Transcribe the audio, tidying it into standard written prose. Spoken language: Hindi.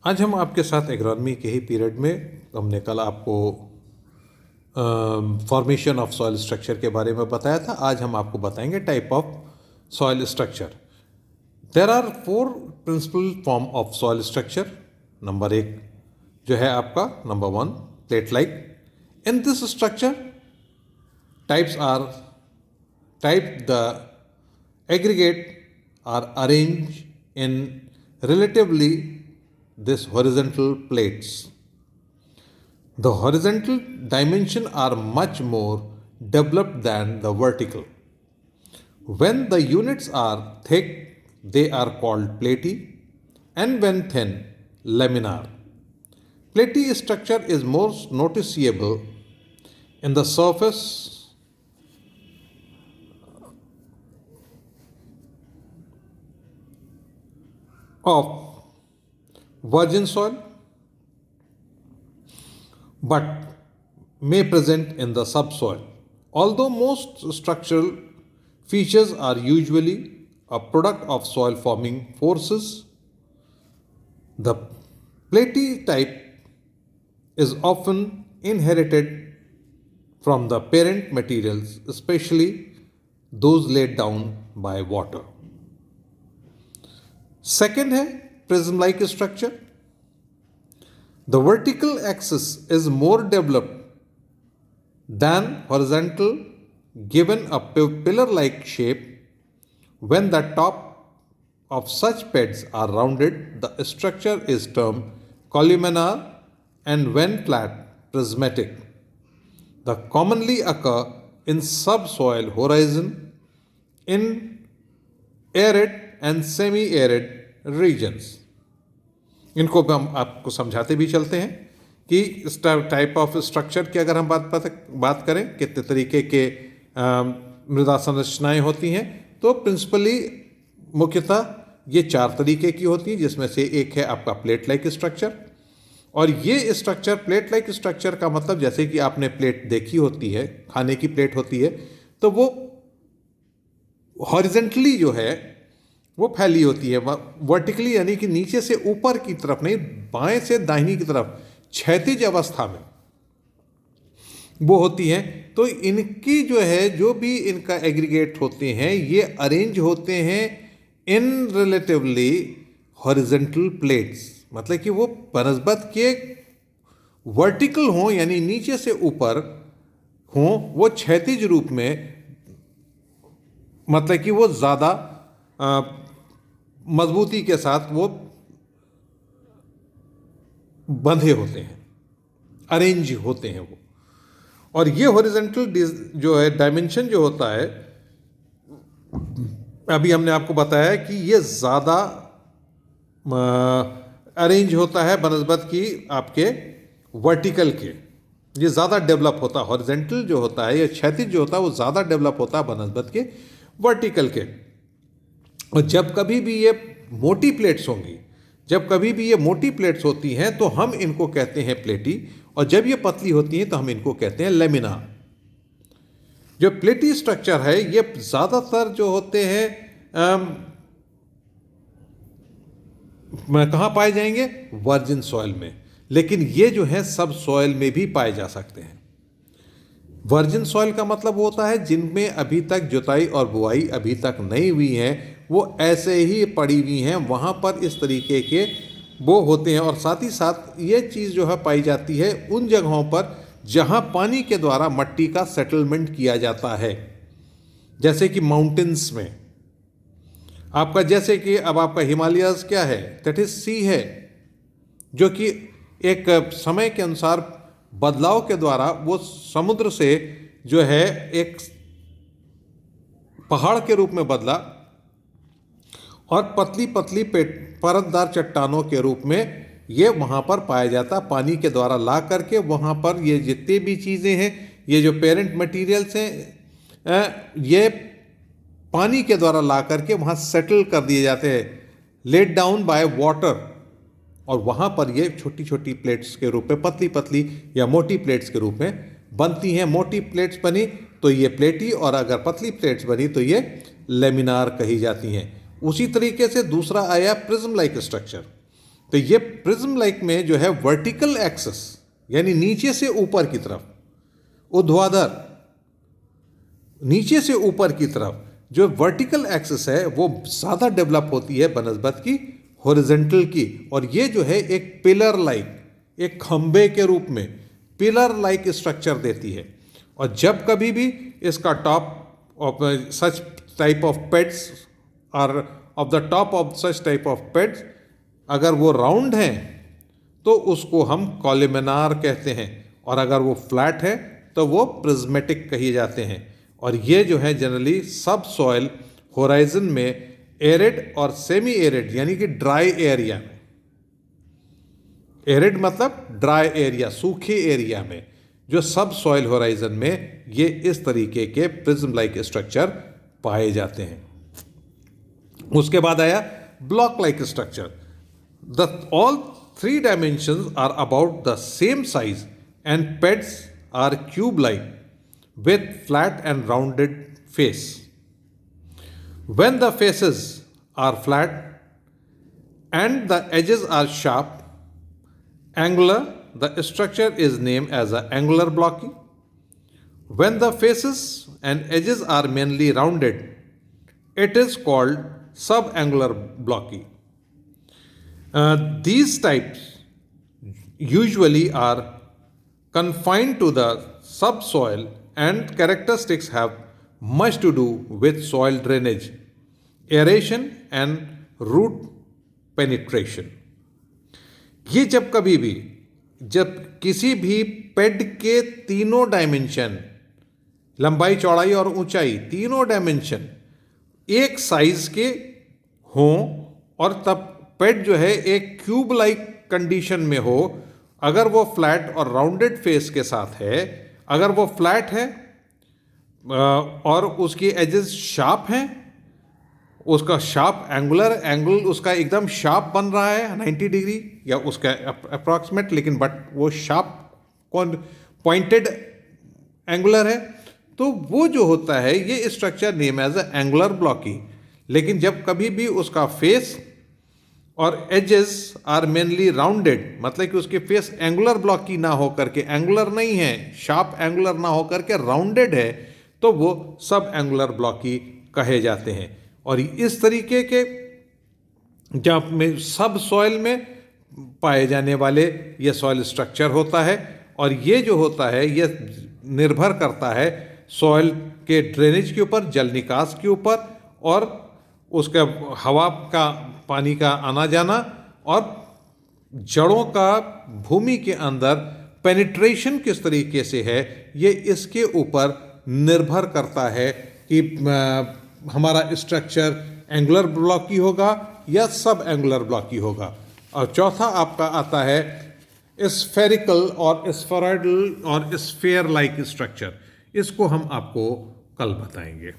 आज हम आपके साथ एग्रोनॉमी के ही पीरियड में हमने कल आपको फॉर्मेशन ऑफ सॉइल स्ट्रक्चर के बारे में बताया था। आज हम आपको बताएंगे type of soil structure. There are 4 principal form of soil structure. Number 1 जो है आपका number 1 plate like. In this structure types are type the aggregate are arranged in relatively this horizontal plates. The horizontal dimension are much more developed than the vertical. When the units are thick, they are called platy, and when thin, laminar. Platy structure is most noticeable in the surface of virgin soil but may present in the subsoil. Although most structural features are usually a product of soil forming forces, the platy type is often inherited from the parent materials, especially those laid down by water. Second है prism like structure. The vertical axis is more developed than horizontal, given a pillar like shape. When the top of such beds are rounded, the structure is termed columnar, and when flat, prismatic. The commonly occur in subsoil horizon, in arid and semi-arid regions. इनको हम आपको समझाते भी चलते हैं कि इस टाइप ऑफ स्ट्रक्चर की अगर हम बात करें कितने तरीके के मृदा संरचनाएं होती हैं, तो प्रिंसिपली मुख्यतः ये 4 तरीके की होती हैं, जिसमें से एक है आपका प्लेट लाइक स्ट्रक्चर। और ये स्ट्रक्चर प्लेट लाइक स्ट्रक्चर का मतलब, जैसे कि आपने प्लेट देखी होती है, खाने की प्लेट होती है, तो वो हॉरिजेंटली जो है वो फैली होती है। वर्टिकली यानी कि नीचे से ऊपर की तरफ नहीं, बाएं से दाहिनी की तरफ क्षैतिज अवस्था में वो होती हैं। तो इनकी जो है, जो भी इनका एग्रीगेट होते हैं, ये अरेंज होते हैं इन रिलेटिवली हॉरिजेंटल प्लेट्स। मतलब कि वो बनस्बत के वर्टिकल हों यानी नीचे से ऊपर हों, वो क्षैतिज रूप में, मतलब कि वो ज़्यादा मजबूती के साथ वो बंधे होते हैं, अरेंज होते हैं वो। और ये हॉरिजॉन्टल जो है डायमेंशन जो होता है, अभी हमने आपको बताया कि ये ज़्यादा अरेंज होता है बनस्बत की आपके वर्टिकल के। ये ज़्यादा डेवलप होता है, हॉरिजॉन्टल जो होता है या क्षैतिज जो होता है वो ज़्यादा डेवलप होता है बनस्बत के वर्टिकल के। और जब कभी भी ये मोटी प्लेट्स होंगी, जब कभी भी ये मोटी प्लेट्स होती हैं, तो हम इनको कहते हैं प्लेटी, और जब ये पतली होती हैं तो हम इनको कहते हैं लेमिना। जो प्लेटी स्ट्रक्चर है ये ज़्यादातर जो होते हैं कहाँ पाए जाएंगे? वर्जिन सॉइल में, लेकिन ये जो है सब सॉइल में भी पाए जा सकते हैं। वर्जिन सॉइल का मतलब होता है जिनमें अभी तक जुताई और बुआई अभी तक नहीं हुई है, वो ऐसे ही पड़ी हुई हैं, वहाँ पर इस तरीके के वो होते हैं। और साथ ही साथ ये चीज़ जो है पाई जाती है उन जगहों पर जहाँ पानी के द्वारा मट्टी का सेटलमेंट किया जाता है, जैसे कि माउंटेन्स में आपका, जैसे कि अब आपका हिमालयस क्या है, दैट इज सी है, जो कि एक समय के अनुसार बदलाव के द्वारा वो समुद्र से जो है एक पहाड़ के रूप में बदला और पतली पतली परतदार चट्टानों के रूप में ये वहाँ पर पाया जाता। पानी के द्वारा ला करके वहाँ पर ये जितने भी चीज़ें हैं, ये जो पेरेंट मटेरियल्स हैं, ये पानी के द्वारा ला करके वहाँ सेटल कर दिए जाते हैं, लेट डाउन बाय वाटर। और वहाँ पर ये छोटी छोटी प्लेट्स के रूप में, पतली पतली या मोटी प्लेट्स के रूप में बनती हैं। मोटी प्लेट्स बनी तो ये प्लेटी, और अगर पतली प्लेट्स बनी तो ये लेमिनार कही जाती हैं। उसी तरीके से दूसरा आया प्रिज्म लाइक स्ट्रक्चर। तो ये प्रिज्म लाइक में जो है वर्टिकल एक्सिस यानी नीचे से ऊपर की तरफ, ऊर्ध्वाधर नीचे से ऊपर की तरफ जो वर्टिकल एक्सिस है वो ज़्यादा डेवलप होती है बनस्बत की हॉरिजॉन्टल की, और ये जो है एक पिलर लाइक, एक खंबे के रूप में पिलर लाइक स्ट्रक्चर देती है। और जब कभी भी इसका top of such type of pads और of the top of such type of pads अगर वो राउंड हैं तो उसको हम कॉलमनार कहते हैं, और अगर वो फ्लैट है तो वो प्रिज्मेटिक कहे जाते हैं। और ये जो है जनरली सब सॉइल होराइजन में एरिड और सेमी एरिड यानी कि ड्राई एरिया में, एरिड मतलब ड्राई एरिया, सूखे एरिया में जो सब सॉइल होराइजन में ये इस तरीके के प्रिज्म लाइक स्ट्रक्चर पाए जाते हैं। उसके बाद आया block like structure. The all three dimensions are about the same size and peds are cube like with flat and rounded face. When the faces are flat and the edges are sharp, angular, the structure is named as an angular blocky. When the faces and edges are mainly rounded, it is called subangular blocky. These types usually are confined to the subsoil and characteristics have much to do with soil drainage, aeration and root penetration. ये जब कभी भी जब किसी भी पेड के तीनों डायमेंशन, लंबाई चौड़ाई और ऊंचाई तीनों डायमेंशन एक साइज के हों और तब पेड जो है एक क्यूब लाइक कंडीशन में हो, अगर वो फ्लैट और राउंडेड फेस के साथ है, अगर वो फ्लैट है और उसकी एजेस शार्प हैं, उसका शार्प एंगल उसका एकदम शार्प बन रहा है 90 डिग्री या उसका अप्रॉक्सीमेट, लेकिन बट वो शार्प पॉइंटेड एंगुलर है, तो वो जो होता है ये structure name as angular blocky. लेकिन जब कभी भी उसका फेस और एजेस आर मेनली राउंडेड, मतलब कि उसके फेस एंगुलर ब्लॉकी ना हो करके, एंगुलर नहीं है, शार्प एंगुलर ना हो करके राउंडेड है, तो वो सब एंगुलर ब्लॉकी कहे जाते हैं। और इस तरीके के जब में सब सॉइल में पाए जाने वाले ये सॉइल स्ट्रक्चर होता है, और ये जो होता है ये निर्भर करता है सॉइल के ड्रेनेज के ऊपर, जल निकास के ऊपर, और उसका हवा का पानी का आना जाना, और जड़ों का भूमि के अंदर पेनिट्रेशन किस तरीके से है, ये इसके ऊपर निर्भर करता है कि हमारा स्ट्रक्चर एंगुलर ब्लॉकी होगा या सब एंगुलर ब्लॉकी होगा। और चौथा आपका आता है स्फेरिकल और स्फेरॉइडल और स्फेयर लाइक स्ट्रक्चर। इसको हम आपको कल बताएंगे।